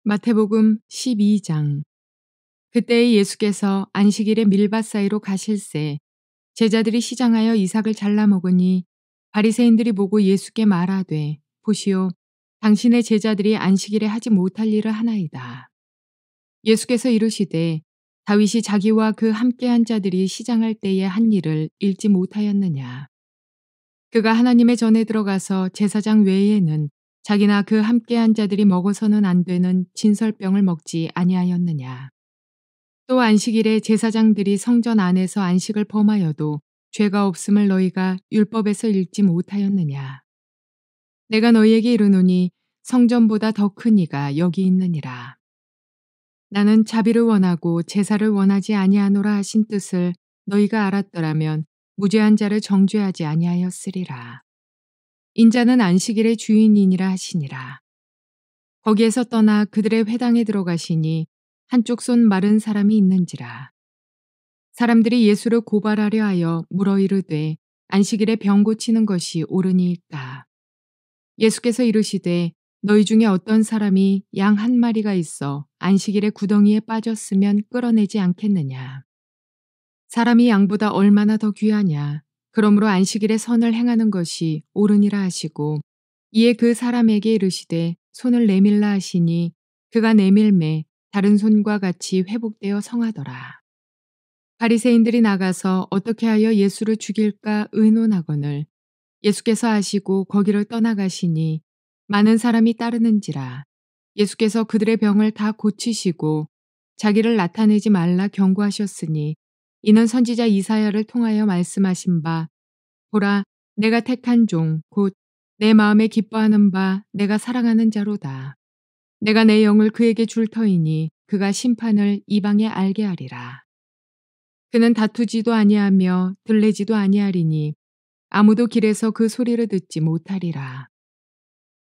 마태복음 12장. 그때에 예수께서 안식일에 밀밭 사이로 가실새 제자들이 시장하여 이삭을 잘라 먹으니 바리새인들이 보고 예수께 말하되, 보시오, 당신의 제자들이 안식일에 하지 못할 일을 하나이다. 예수께서 이르시되, 다윗이 자기와 그 함께한 자들이 시장할 때에 한 일을 읽지 못하였느냐. 그가 하나님의 전에 들어가서 제사장 외에는 자기나 그 함께한 자들이 먹어서는 안 되는 진설병을 먹지 아니하였느냐. 또 안식일에 제사장들이 성전 안에서 안식을 범하여도 죄가 없음을 너희가 율법에서 읽지 못하였느냐. 내가 너희에게 이르노니 성전보다 더 큰 이가 여기 있느니라. 나는 자비를 원하고 제사를 원하지 아니하노라 하신 뜻을 너희가 알았더라면 무죄한 자를 정죄하지 아니하였으리라. 인자는 안식일의 주인이니라 하시니라. 거기에서 떠나 그들의 회당에 들어가시니 한쪽 손 마른 사람이 있는지라. 사람들이 예수를 고발하려 하여 물어 이르되, 안식일에 병 고치는 것이 옳으니까. 예수께서 이르시되, 너희 중에 어떤 사람이 양 한 마리가 있어 안식일에 구덩이에 빠졌으면 끌어내지 않겠느냐. 사람이 양보다 얼마나 더 귀하냐. 그러므로 안식일에 선을 행하는 것이 옳으니라 하시고, 이에 그 사람에게 이르시되 손을 내밀라 하시니 그가 내밀매 다른 손과 같이 회복되어 성하더라. 바리새인들이 나가서 어떻게 하여 예수를 죽일까 의논하거늘 예수께서 아시고 거기를 떠나가시니 많은 사람이 따르는지라. 예수께서 그들의 병을 다 고치시고 자기를 나타내지 말라 경고하셨으니 이는 선지자 이사야를 통하여 말씀하신 바, 보라, 내가 택한 종 곧 내 마음에 기뻐하는 바 내가 사랑하는 자로다. 내가 내 영을 그에게 줄 터이니 그가 심판을 이방에 알게 하리라. 그는 다투지도 아니하며 들레지도 아니하리니 아무도 길에서 그 소리를 듣지 못하리라.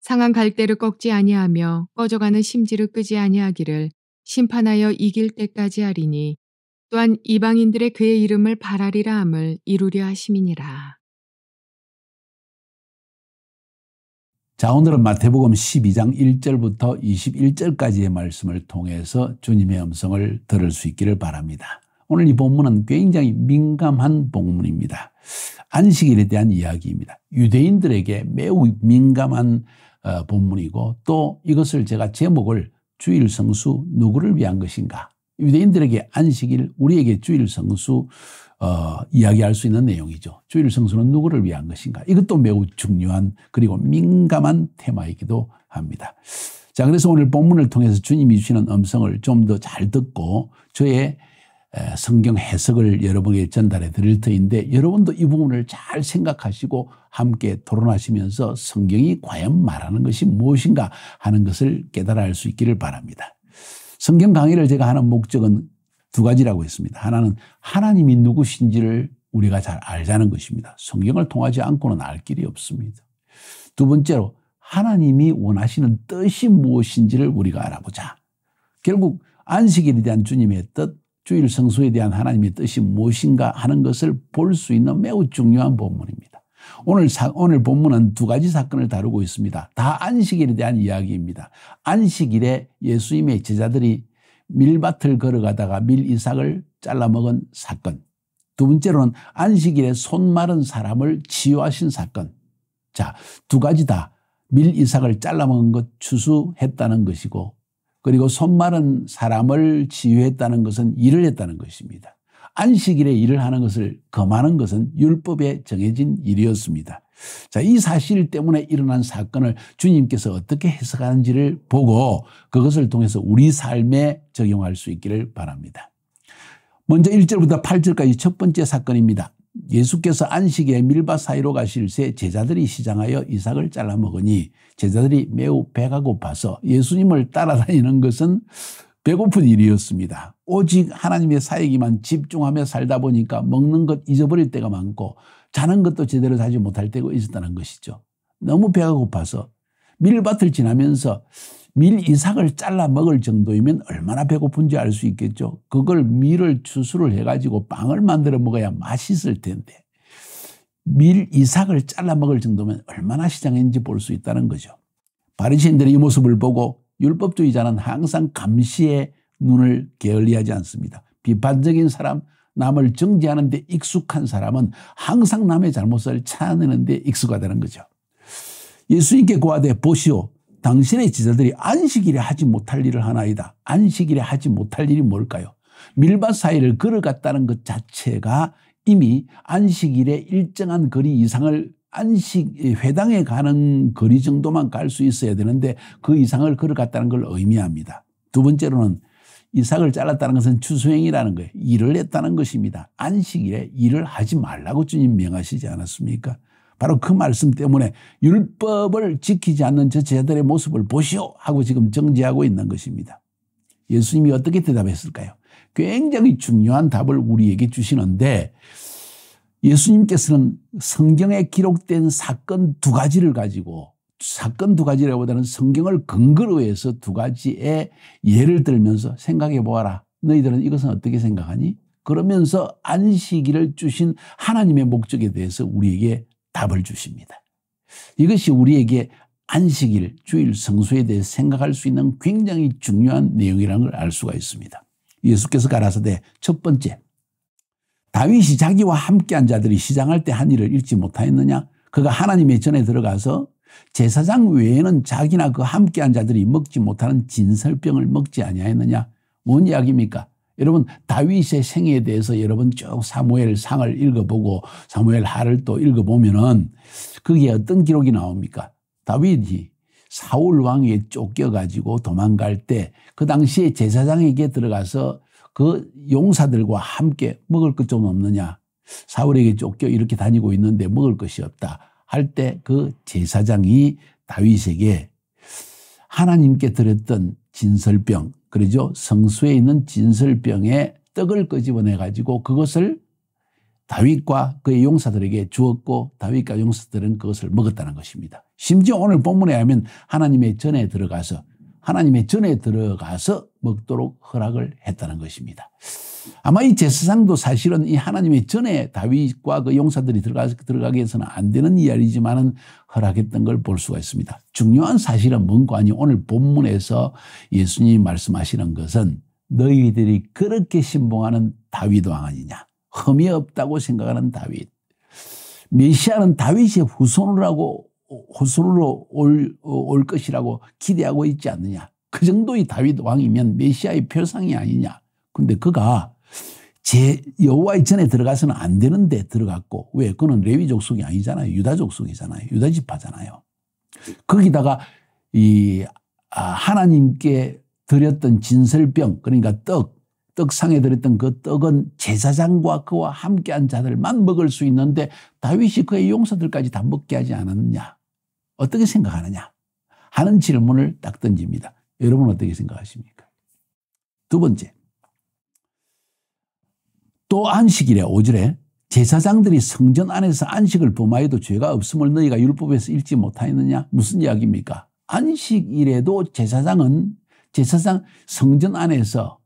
상한 갈대를 꺾지 아니하며 꺼져가는 심지를 끄지 아니하기를 심판하여 이길 때까지 하리니 또한 이방인들의 그의 이름을 바라리라 함을 이루려 하심이니라. 자, 오늘은 마태복음 12장 1절부터 21절까지의 말씀을 통해서 주님의 음성을 들을 수 있기를 바랍니다. 오늘 이 본문은 굉장히 민감한 본문입니다. 안식일에 대한 이야기입니다. 유대인들에게 매우 민감한 본문이고, 또 이것을 제가 제목을 주일 성수 누구를 위한 것인가? 유대인들에게 안식일, 우리에게 주일 성수 이야기할 수 있는 내용이죠. 주일 성수는 누구를 위한 것인가? 이것도 매우 중요한 그리고 민감한 테마이기도 합니다. 자, 그래서 오늘 본문을 통해서 주님이 주시는 음성을 좀 더 잘 듣고 저의 성경 해석을 여러분에게 전달해 드릴 터인데, 여러분도 이 부분을 잘 생각하시고 함께 토론하시면서 성경이 과연 말하는 것이 무엇인가 하는 것을 깨달아 알 수 있기를 바랍니다. 성경 강의를 제가 하는 목적은 두 가지라고 했습니다. 하나는 하나님이 누구신지를 우리가 잘 알자는 것입니다. 성경을 통하지 않고는 알 길이 없습니다. 두 번째로 하나님이 원하시는 뜻이 무엇인지를 우리가 알아보자. 결국 안식일에 대한 주님의 뜻, 주일 성수에 대한 하나님의 뜻이 무엇인가 하는 것을 볼 수 있는 매우 중요한 본문입니다. 오늘 본문은 두 가지 사건을 다루고 있습니다. 다 안식일에 대한 이야기입니다. 안식일에 예수님의 제자들이 밀밭을 걸어가다가 밀이삭을 잘라먹은 사건. 두 번째로는 안식일에 손 마른 사람을 치유하신 사건. 자, 두 가지 다 밀이삭을 잘라먹은 것 추수했다는 것이고, 그리고 손 마른 사람을 치유했다는 것은 일을 했다는 것입니다. 안식일에 일을 하는 것을 금하는 것은 율법에 정해진 일이었습니다. 자, 이 사실 때문에 일어난 사건을 주님께서 어떻게 해석하는지를 보고 그것을 통해서 우리 삶에 적용할 수 있기를 바랍니다. 먼저 1절부터 8절까지 첫 번째 사건입니다. 예수께서 안식일에 밀밭 사이로 가실새 제자들이 시장하여 이삭을 잘라 먹으니 제자들이 매우 배가 고파서 예수님을 따라다니는 것은 배고픈 일이었습니다. 오직 하나님의 사역에만 집중하며 살다 보니까 먹는 것 잊어버릴 때가 많고 자는 것도 제대로 자지 못할 때가 있었다는 것이죠. 너무 배가 고파서 밀밭을 지나면서 밀이삭을 잘라 먹을 정도이면 얼마나 배고픈지 알 수 있겠죠. 그걸 밀을 추수를 해가지고 빵을 만들어 먹어야 맛있을 텐데 밀이삭을 잘라 먹을 정도면 얼마나 시장인지 볼 수 있다는 거죠. 바리새인들이 이 모습을 보고 율법주의자는 항상 감시의 눈을 게을리하지 않습니다. 비판적인 사람, 남을 정죄하는 데 익숙한 사람은 항상 남의 잘못을 찾아내는 데 익숙하다는 거죠. 예수님께 고하되 보시오. 당신의 제자들이 안식일에 하지 못할 일을 하나이다. 안식일에 하지 못할 일이 뭘까요? 밀밭 사이를 걸어갔다는 것 자체가 이미 안식일에 일정한 거리 이상을 회당에 가는 거리 정도만 갈 수 있어야 되는데 그 이상을 걸어갔다는 걸 의미합니다. 두 번째로는 이삭을 잘랐다는 것은 추수행이라는 거예요. 일을 했다는 것입니다. 안식일에 일을 하지 말라고 주님 명하시지 않았습니까? 바로 그 말씀 때문에 율법을 지키지 않는 저 제자들의 모습을 보시오 하고 지금 정죄하고 있는 것입니다. 예수님이 어떻게 대답했을까요? 굉장히 중요한 답을 우리에게 주시는데 예수님께서는 성경에 기록된 사건 두 가지를 가지고 사건 두 가지라기보다는 성경을 근거로 해서 두 가지의 예를 들면서 생각해 보아라. 너희들은 이것은 어떻게 생각하니? 그러면서 안식일을 주신 하나님의 목적에 대해서 우리에게 답을 주십니다. 이것이 우리에게 안식일, 주일, 성수에 대해 생각할 수 있는 굉장히 중요한 내용이라는 걸 알 수가 있습니다. 예수께서 가라사대 첫 번째, 다윗이 자기와 함께한 자들이 시장할 때 한 일을 잊지 못하였느냐? 그가 하나님의 전에 들어가서 제사장 외에는 자기나 그 함께한 자들이 먹지 못하는 진설병을 먹지 아니하였느냐? 뭔 이야기입니까? 여러분 다윗의 생애에 대해서 여러분 쭉 사무엘상을 읽어보고 사무엘 하를 또 읽어보면은 거기에 어떤 기록이 나옵니까? 다윗이 사울 왕에 쫓겨가지고 도망갈 때 그 당시에 제사장에게 들어가서 그 용사들과 함께 먹을 것 좀 없느냐? 사울에게 쫓겨 이렇게 다니고 있는데 먹을 것이 없다 할 때 그 제사장이 다윗에게 하나님께 드렸던 진설병, 그러죠? 성수에 있는 진설병에 떡을 끄집어내 가지고 그것을 다윗과 그의 용사들에게 주었고 다윗과 용사들은 그것을 먹었다는 것입니다. 심지어 오늘 본문에 하면 하나님의 전에 들어가서 먹도록 허락을 했다는 것입니다. 아마 이 제사장도 사실은 이 하나님의 전에 다윗과 그 용사들이 들어가게 해서는 안 되는 이야기지만은 허락했던 걸 볼 수가 있습니다. 중요한 사실은 뭔가 아니 오늘 본문에서 예수님이 말씀하시는 것은 너희들이 그렇게 신봉하는 다윗 왕 아니냐. 흠이 없다고 생각하는 다윗. 메시아는 다윗의 후손으로 올 것이라고 기대하고 있지 않느냐. 그 정도의 다윗 왕이면 메시아의 표상이 아니냐. 근데 그가 여호와의 전에 들어가서는 안 되는데 들어갔고 왜? 그는 레위 족속이 아니잖아요. 유다 족속이잖아요. 유다 지파잖아요. 거기다가 하나님께 드렸던 진설병 그러니까 떡상에 드렸던 그 떡은 제사장과 그와 함께한 자들만 먹을 수 있는데 다윗이 그의 용사들까지 다 먹게 하지 않았느냐. 어떻게 생각하느냐 하는 질문을 딱 던집니다. 여러분 어떻게 생각하십니까? 두 번째. 또 안식일에 5절에 제사장들이 성전 안에서 안식을 범하여도 죄가 없음을 너희가 율법에서 읽지 못하였느냐? 무슨 이야기입니까? 안식일에도 제사장 성전 안에서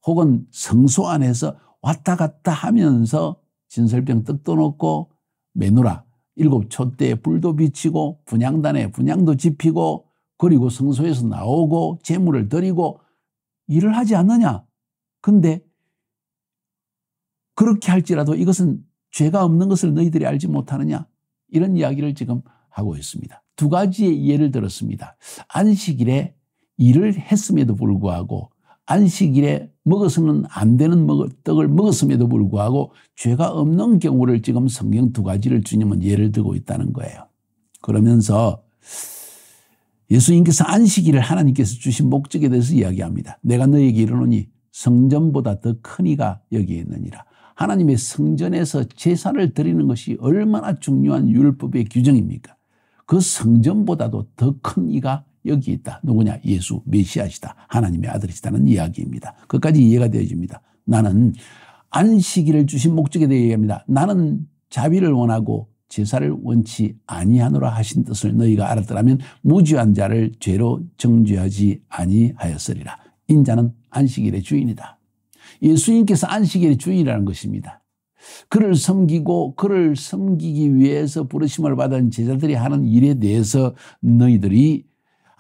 혹은 성소 안에서 왔다 갔다 하면서 진설병 떡도 넣고 메노라 7촛대에 불도 비치고 분향단에 분향도 지피고 그리고 성소에서 나오고 제물을 드리고 일을 하지 않느냐? 근데 그렇게 할지라도 이것은 죄가 없는 것을 너희들이 알지 못하느냐? 이런 이야기를 지금 하고 있습니다. 두 가지의 예를 들었습니다. 안식일에 일을 했음에도 불구하고 안식일에 먹어서는 안 되는 떡을 먹었음에도 불구하고 죄가 없는 경우를 지금 성경 두 가지를 주님은 예를 들고 있다는 거예요. 그러면서 예수님께서 안식일을 하나님께서 주신 목적에 대해서 이야기합니다. 내가 너희에게 이르노니 성전보다 더 큰 이가 여기에 있느니라. 하나님의 성전에서 제사를 드리는 것이 얼마나 중요한 율법의 규정입니까? 그 성전보다도 더 큰 이가 여기 있다. 누구냐? 예수 메시아시다. 하나님의 아들이시다는 이야기입니다. 그것까지 이해가 되어집니다. 나는 안식일을 주신 목적에 대해 얘기합니다. 나는 자비를 원하고 제사를 원치 아니하노라 하신 뜻을 너희가 알았더라면 무죄한 자를 죄로 정죄하지 아니하였으리라. 인자는 안식일의 주인이다. 예수님께서 안식일의 주인이라는 것입니다. 그를 섬기고 그를 섬기기 위해서 부르심을 받은 제자들이 하는 일에 대해서 너희들이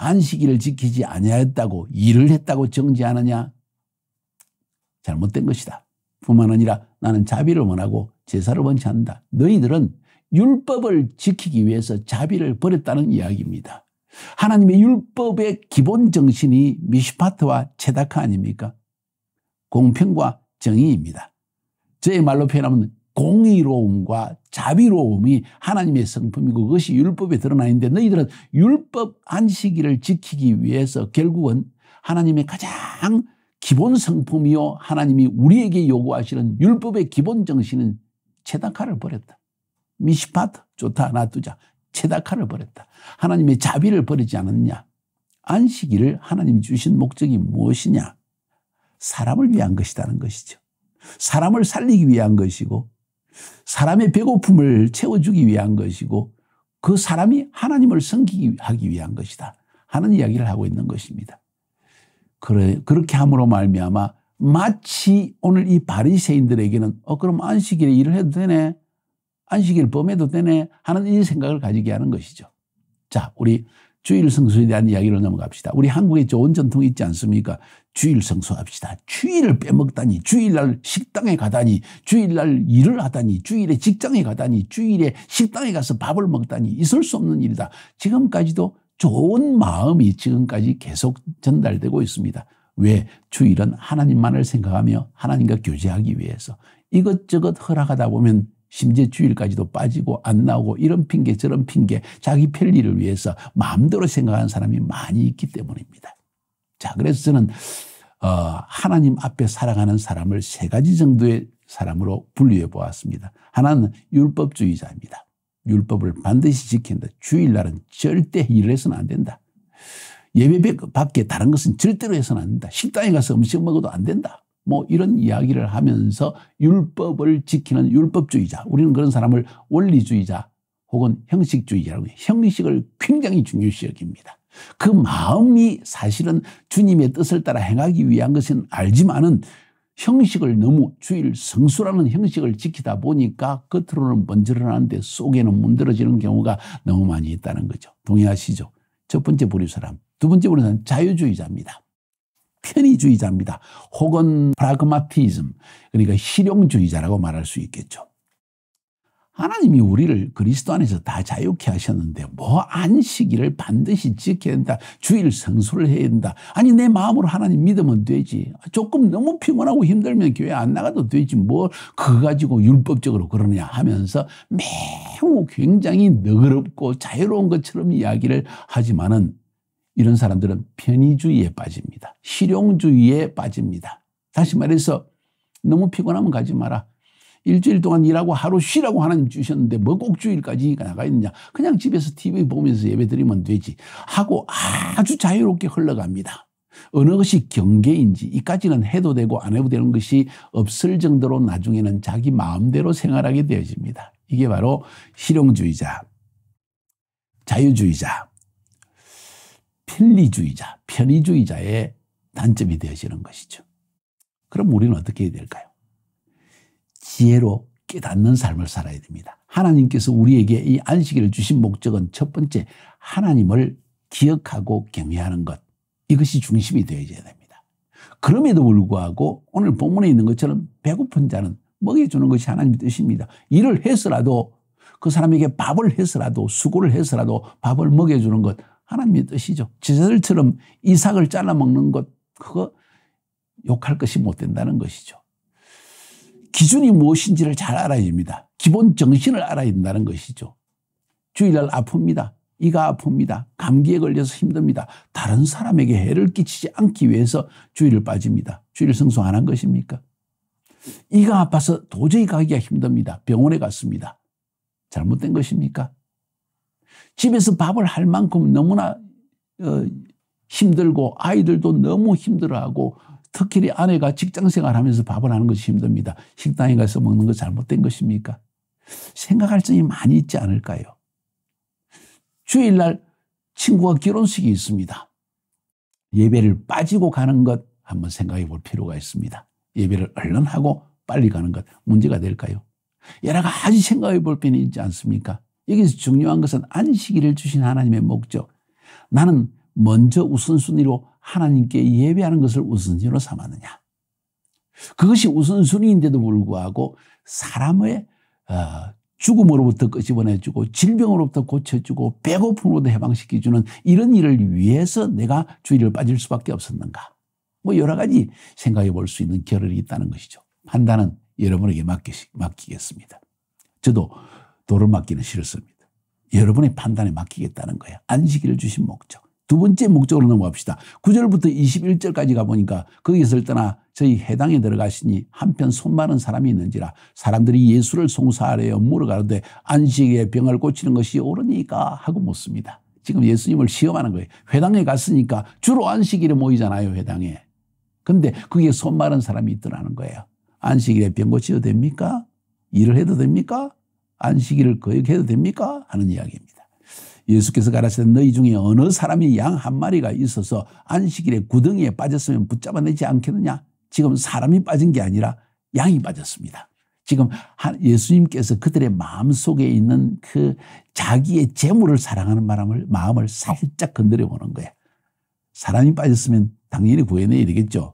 안식일을 지키지 아니하였다고 일을 했다고 정죄하느냐? 잘못된 것이다. 뿐만 아니라 나는 자비를 원하고 제사를 원치 않는다. 너희들은 율법을 지키기 위해서 자비를 버렸다는 이야기입니다. 하나님의 율법의 기본 정신이 미시파트와 체다카 아닙니까? 공평과 정의입니다. 저의 말로 표현하면 공의로움과 자비로움이 하나님의 성품이고 그것이 율법에 드러나 있는데 너희들은 율법 안식일을 지키기 위해서 결국은 하나님의 가장 기본 성품이요 하나님이 우리에게 요구하시는 율법의 기본 정신은 체다카를 버렸다. 미시파트 좋다 놔두자. 체다카를 버렸다. 하나님의 자비를 버리지 않았냐. 안식일을 하나님이 주신 목적이 무엇이냐. 사람을 위한 것이라는 것이죠. 사람을 살리기 위한 것이고 사람의 배고픔을 채워주기 위한 것이고 그 사람이 하나님을 섬기기 위한 것이다 하는 이야기를 하고 있는 것입니다. 그렇게 함으로 말미암아 마치 오늘 이 바리새인들에게는 그럼 안식일에 일을 해도 되네, 안식일 범해도 되네 하는 이 생각을 가지게 하는 것이죠. 자, 우리 주일 성수에 대한 이야기로 넘어갑시다. 우리 한국에 좋은 전통이 있지 않습니까? 주일 성수합시다. 주일을 빼먹다니, 주일날 식당에 가다니, 주일날 일을 하다니, 주일에 직장에 가다니, 주일에 식당에 가서 밥을 먹다니 있을 수 없는 일이다. 지금까지도 좋은 마음이 지금까지 계속 전달되고 있습니다. 왜? 주일은 하나님만을 생각하며 하나님과 교제하기 위해서 이것저것 허락하다 보면 심지어 주일까지도 빠지고 안 나오고 이런 핑계 저런 핑계 자기 편리를 위해서 마음대로 생각하는 사람이 많이 있기 때문입니다. 자, 그래서 저는 하나님 앞에 살아가는 사람을 세 가지 정도의 사람으로 분류해 보았습니다. 하나는 율법주의자입니다. 율법을 반드시 지킨다. 주일날은 절대 일을 해서는 안 된다. 예배 밖에 다른 것은 절대로 해서는 안 된다. 식당에 가서 음식 먹어도 안 된다. 뭐 이런 이야기를 하면서 율법을 지키는 율법주의자. 우리는 그런 사람을 원리주의자 혹은 형식주의자라고 해요. 형식을 굉장히 중요시 여깁니다. 그 마음이 사실은 주님의 뜻을 따라 행하기 위한 것은 알지만은 형식을 너무 주일 성수라는 형식을 지키다 보니까 겉으로는 번지르는데 속에는 문드러지는 경우가 너무 많이 있다는 거죠. 동의하시죠? 첫 번째 부류 사람. 두 번째 부류 사람은 자유주의자입니다. 편의주의자입니다. 혹은 프라그마티즘, 그러니까 실용주의자라고 말할 수 있겠죠. 하나님이 우리를 그리스도 안에서 다 자유케 하셨는데 뭐 안식일을 반드시 지켜야 된다. 주일 성수를 해야 된다. 아니 내 마음으로 하나님 믿으면 되지. 조금 너무 피곤하고 힘들면 교회 안 나가도 되지. 뭘 그거 가지고 율법적으로 그러냐 하면서 매우 굉장히 너그럽고 자유로운 것처럼 이야기를 하지만은 이런 사람들은 편의주의에 빠집니다. 실용주의에 빠집니다. 다시 말해서 너무 피곤하면 가지 마라. 일주일 동안 일하고 하루 쉬라고 하나님 주셨는데 뭐 꼭 주일까지 나가 있느냐. 그냥 집에서 TV 보면서 예배 드리면 되지 하고 아주 자유롭게 흘러갑니다. 어느 것이 경계인지 이까지는 해도 되고 안 해도 되는 것이 없을 정도로 나중에는 자기 마음대로 생활하게 되어집니다. 이게 바로 실용주의자, 자유주의자, 편리주의자, 편의주의자의 단점이 되어지는 것이죠. 그럼 우리는 어떻게 해야 될까요? 지혜로 깨닫는 삶을 살아야 됩니다. 하나님께서 우리에게 이 안식일을 주신 목적은 첫 번째, 하나님을 기억하고 경외하는 것. 이것이 중심이 되어져야 됩니다. 그럼에도 불구하고 오늘 본문에 있는 것처럼 배고픈 자는 먹여주는 것이 하나님의 뜻입니다. 일을 해서라도 그 사람에게 밥을 해서라도 수고를 해서라도 밥을 먹여주는 것 하나님의 뜻이죠. 제자들처럼 이삭을 잘라 먹는 것 그거 욕할 것이 못 된다는 것이죠. 기준이 무엇인지를 잘 알아야 됩니다. 기본 정신을 알아야 된다는 것이죠. 주일날 아픕니다. 이가 아픕니다. 감기에 걸려서 힘듭니다. 다른 사람에게 해를 끼치지 않기 위해서 주일을 빠집니다. 주일 성수 안 한 것입니까? 이가 아파서 도저히 가기가 힘듭니다. 병원에 갔습니다. 잘못된 것입니까? 집에서 밥을 할 만큼 너무나 힘들고 아이들도 너무 힘들어하고 특히 아내가 직장생활하면서 밥을 하는 것이 힘듭니다. 식당에 가서 먹는 거 잘못된 것입니까? 생각할 점이 많이 있지 않을까요? 주일날 친구가 결혼식이 있습니다. 예배를 빠지고 가는 것 한번 생각해 볼 필요가 있습니다. 예배를 얼른 하고 빨리 가는 것 문제가 될까요? 여러 가지 생각해 볼 필요는 있지 않습니까? 여기서 중요한 것은 안식일을 주신 하나님의 목적. 나는 먼저 우선순위로 하나님께 예배하는 것을 우선순위로 삼았느냐. 그것이 우선순위인데도 불구하고 사람의 죽음으로부터 끄집어내주고 질병으로부터 고쳐주고 배고픔으로부터 해방시켜주는 이런 일을 위해서 내가 주의를 빠질 수밖에 없었는가. 뭐 여러 가지 생각해 볼 수 있는 결을이 있다는 것이죠. 판단은 여러분에게 맡기겠습니다. 저도 돌을 맡기는 싫습니다. 여러분의 판단에 맡기겠다는 거예요. 안식일을 주신 목적. 두 번째 목적으로 넘어갑시다. 9절부터 21절까지 가보니까 거기서 떠나 저희 해당에 들어가시니 한편 손마른 사람이 있는지라 사람들이 예수를 송사하려 물어가는데 안식일에 병을 고치는 것이 옳으니까 하고 묻습니다. 지금 예수님을 시험하는 거예요. 회당에 갔으니까 주로 안식일에 모이잖아요. 회당에. 그런데 거기에 손마른 사람이 있더라는 거예요. 안식일에 병 고쳐도 됩니까? 일을 해도 됩니까? 안식일을 거역해도 됩니까? 하는 이야기입니다. 예수께서 가라사대 너희 중에 어느 사람이 양 한 마리가 있어서 안식일에 구덩이에 빠졌으면 붙잡아내지 않겠느냐? 지금 사람이 빠진 게 아니라 양이 빠졌습니다. 지금 예수님께서 그들의 마음속에 있는 그 자기의 재물을 사랑하는 마음을 살짝 건드려 보는 거예요. 사람이 빠졌으면 당연히 구해내야 되겠죠.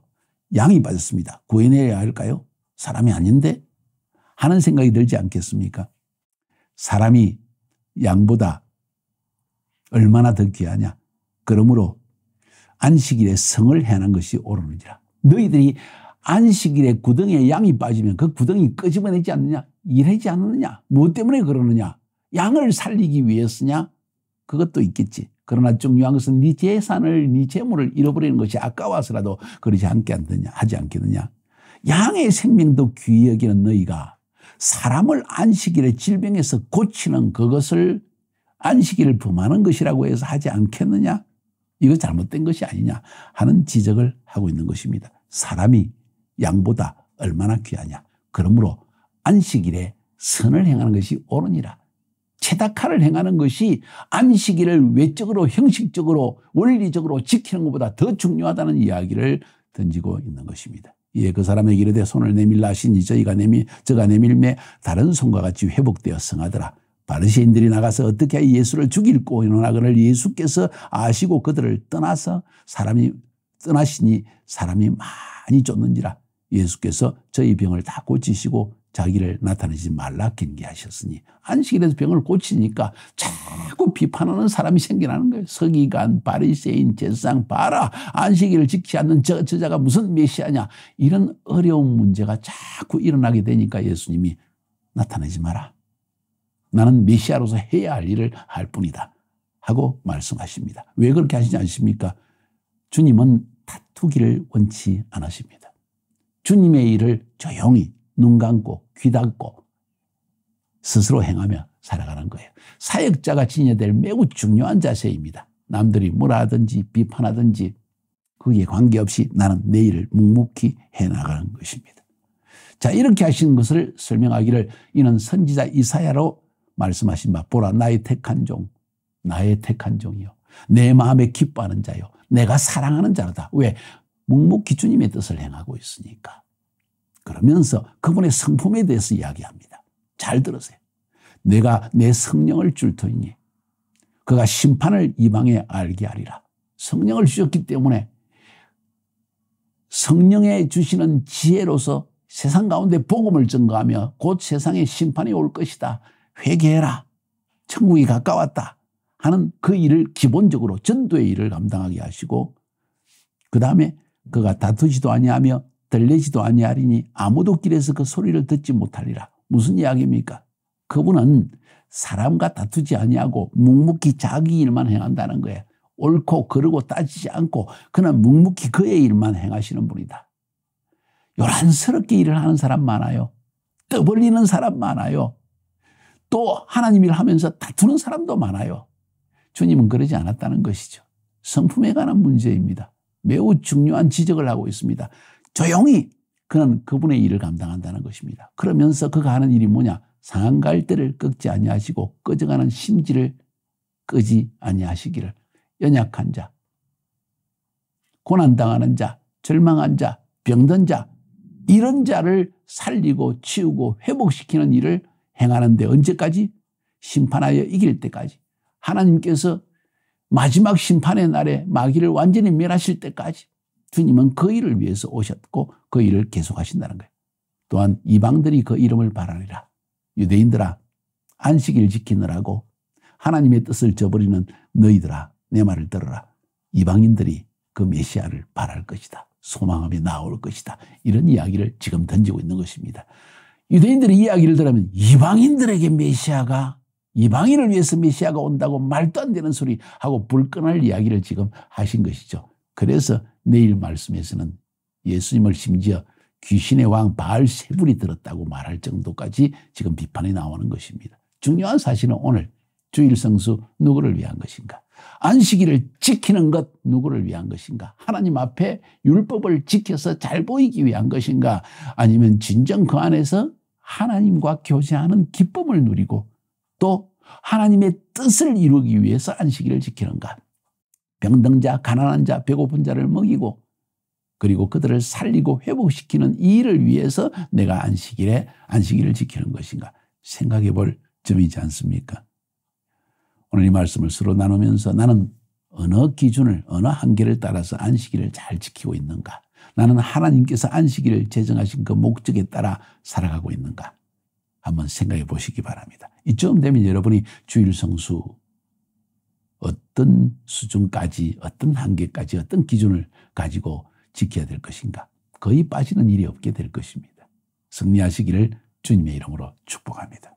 양이 빠졌습니다. 구해내야 할까요? 사람이 아닌데? 하는 생각이 들지 않겠습니까? 사람이 양보다 얼마나 더 귀하냐. 그러므로 안식일에 성을 행하는 것이 옳으니라. 너희들이 안식일에 구덩이에 양이 빠지면 그 구덩이 끄집어내지 않느냐? 일하지 않느냐? 무엇 때문에 그러느냐? 양을 살리기 위해서냐? 그것도 있겠지. 그러나 중요한 것은 네 재산을, 네 재물을 잃어버리는 것이 아까워서라도 그러지 하지 않겠느냐? 양의 생명도 귀히 여기는 너희가 사람을 안식일에 질병에서 고치는 그것을 안식일을 범하는 것이라고 해서 하지 않겠느냐? 이거 잘못된 것이 아니냐 하는 지적을 하고 있는 것입니다. 사람이 양보다 얼마나 귀하냐. 그러므로 안식일에 선을 행하는 것이 옳으니라. 체다카를 행하는 것이 안식일을 외적으로 형식적으로 원리적으로 지키는 것보다 더 중요하다는 이야기를 던지고 있는 것입니다. 이에 그 사람에게 이르되 손을 내밀라 하시니 저가 내밀매 다른 손과 같이 회복되어 성하더라. 바리새인들이 나가서 어떻게 예수를 죽일고 의논하거늘 예수께서 아시고 그들을 떠나시니 사람이 많이 쫓는지라. 예수께서 저희 병을 다 고치시고 자기를 나타내지 말라 경계하셨으니 안식일에서 병을 고치니까 자꾸 비판하는 사람이 생겨나는 거예요. 서기관, 바리새인, 제사장 봐라. 안식일을 지키지 않는 저자가 무슨 메시아냐. 이런 어려운 문제가 자꾸 일어나게 되니까 예수님이 나타내지 마라. 나는 메시아로서 해야 할 일을 할 뿐이다 하고 말씀하십니다. 왜 그렇게 하시지 않습니까? 주님은 다투기를 원치 않으십니다. 주님의 일을 조용히 눈 감고 귀 닫고 스스로 행하며 살아가는 거예요. 사역자가 지녀야 될 매우 중요한 자세입니다. 남들이 뭐라 하든지 비판하든지 거기에 관계없이 나는 내 일을 묵묵히 해나가는 것입니다. 자, 이렇게 하시는 것을 설명하기를 이는 선지자 이사야로 말씀하신 바 보라 나의 택한 종이요 내 마음에 기뻐하는 자요 내가 사랑하는 자로다. 왜? 묵묵히 주님의 뜻을 행하고 있으니까. 그러면서 그분의 성품에 대해서 이야기합니다. 잘 들으세요. 내가 내 성령을 줄 터이니 그가 심판을 이방에 알게 하리라. 성령을 주셨기 때문에 성령에 주시는 지혜로서 세상 가운데 복음을 전가하며 곧 세상에 심판이 올 것이다. 회개해라. 천국이 가까웠다 하는 그 일을 기본적으로 전도의 일을 감당하게 하시고 그 다음에 그가 다투지도 아니하며 들리지도 아니하리니 아무도 길에서 그 소리를 듣지 못하리라. 무슨 이야기입니까? 그분은 사람과 다투지 아니하고 묵묵히 자기 일만 행한다는 거예요. 옳고 그르고 따지지 않고 그는 묵묵히 그의 일만 행하시는 분이다. 요란스럽게 일을 하는 사람 많아요. 떠벌리는 사람 많아요. 또 하나님 일 하면서 다투는 사람도 많아요. 주님은 그러지 않았다는 것이죠. 성품에 관한 문제입니다. 매우 중요한 지적을 하고 있습니다. 조용히 그는 그분의 일을 감당한다는 것입니다. 그러면서 그가 하는 일이 뭐냐? 상한 갈대를 꺾지 아니하시고 꺼져가는 심지를 끄지 아니하시기를. 연약한 자, 고난당하는 자, 절망한 자, 병든 자 이런 자를 살리고 치우고 회복시키는 일을 행하는데 언제까지? 심판하여 이길 때까지. 하나님께서 마지막 심판의 날에 마귀를 완전히 멸하실 때까지 주님은 그 일을 위해서 오셨고 그 일을 계속하신다는 거예요. 또한 이방들이 그 이름을 바라리라. 유대인들아, 안식일 지키느라고 하나님의 뜻을 저버리는 너희들아, 내 말을 들어라. 이방인들이 그 메시아를 바랄 것이다. 소망하며 나올 것이다. 이런 이야기를 지금 던지고 있는 것입니다. 유대인들의 이야기를 들으면 이방인들에게 메시아가, 이방인을 위해서 메시아가 온다고 말도 안 되는 소리 하고 불끈할 이야기를 지금 하신 것이죠. 그래서 내일 말씀에서는 예수님을 심지어 귀신의 왕 바알세불이 들었다고 말할 정도까지 지금 비판이 나오는 것입니다. 중요한 사실은 오늘 주일 성수 누구를 위한 것인가? 안식일을 지키는 것 누구를 위한 것인가? 하나님 앞에 율법을 지켜서 잘 보이기 위한 것인가? 아니면 진정 그 안에서 하나님과 교제하는 기쁨을 누리고 또 하나님의 뜻을 이루기 위해서 안식일을 지키는가? 병든 자, 가난한 자, 배고픈 자를 먹이고 그리고 그들을 살리고 회복시키는 이 일을 위해서 내가 안식일을 지키는 것인가? 생각해 볼 점이지 않습니까? 오늘 이 말씀을 서로 나누면서 나는 어느 기준을, 어느 한계를 따라서 안식일을 잘 지키고 있는가? 나는 하나님께서 안식일을 제정하신 그 목적에 따라 살아가고 있는가? 한번 생각해 보시기 바랍니다. 이쯤 되면 여러분이 주일 성수 어떤 수준까지, 어떤 한계까지, 어떤 기준을 가지고 지켜야 될 것인가? 거의 빠지는 일이 없게 될 것입니다. 승리하시기를 주님의 이름으로 축복합니다.